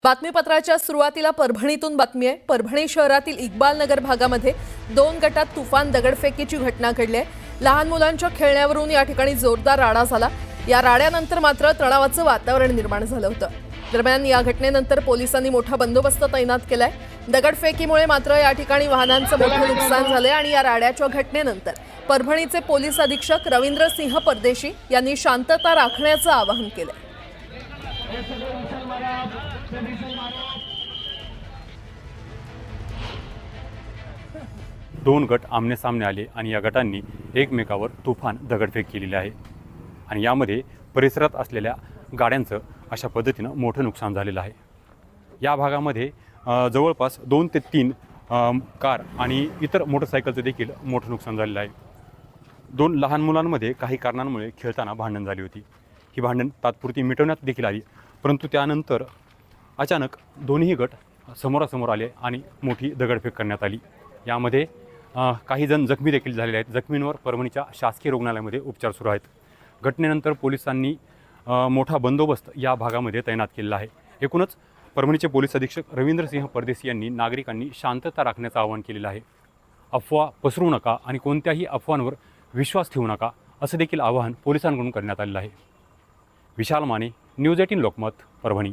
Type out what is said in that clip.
बातमीपत्राच्या सुरुवातीला परभणीतून बातमी आहे। परभणी शहरातील इक्बाल नगर भागामध्ये 2 गटात तुफान दगडफेकीची घटना घडली आहे। लहान मुलांच्या खेळण्यावरून या ठिकाणी जोरदार राडा झाला। या राड्यानंतर मात्र तणावाचं वातावरण निर्माण झालं होतं। दरम्यान या घटनेनंतर पोलिसांनी मोठा बंदोबस्त तैनात केलाय। दगडफेकीमुळे मात्र या ठिकाणी वाहनांचं मोठं नुकसान झालंय आणि या राड्याच्या घटनेनंतर परभणीचे पोलीस अधीक्षक रवींद्र सिंह परदेशी यांनी शांतता राखण्याचं आवाहन केलंय। 2 गट आमने सामने आले आणि या गटांनी एकमेकावर तुफान दगडफेक केलेली आहे आणि यामध्ये परिसरात असलेल्या गाड्यांचं अशा पद्धतीनं मोठं नुकसान झालेलं आहे। या भागामध्ये जवळपास 2 ते 3 कार आणि इतर मोटरसायकलचं देखील मोठं नुकसान झालेलं आहे। 2 लहान मुलांमध्ये काही कारणांमुळे खेळताना भांडण झाली होती। ही भांडण तात्पुरती मिटवण्यात देखील आली, परंतु त्यानंतर अचानक दोन्ही गट समोरासमोर आले आणि मोठी दगडफेक करण्यात आली। यामध्ये काही जण जखमी देखील झालेले आहेत। जखमींवर परभणीच्या शासकीय रुग्णालयामध्ये उपचार सुरू आहेत। घटनेनंतर पोलिसांनी मोठा बंदोबस्त या भागामध्ये तैनात केलेला आहे। एकूणच परभणीचे पोलीस अधीक्षक रवींद्र सिंह परदेशी यांनी नागरिकांनी शांतता राखण्याचं आवाहन केलेलं आहे। अफवा पसरवू नका आणि कोणत्याही अफवांवर विश्वास ठेवू नका असं देखील आवाहन पोलिसांकडून करण्यात आलेलं आहे। विशाल माने, न्यूज 18 लोकमत, परभणी।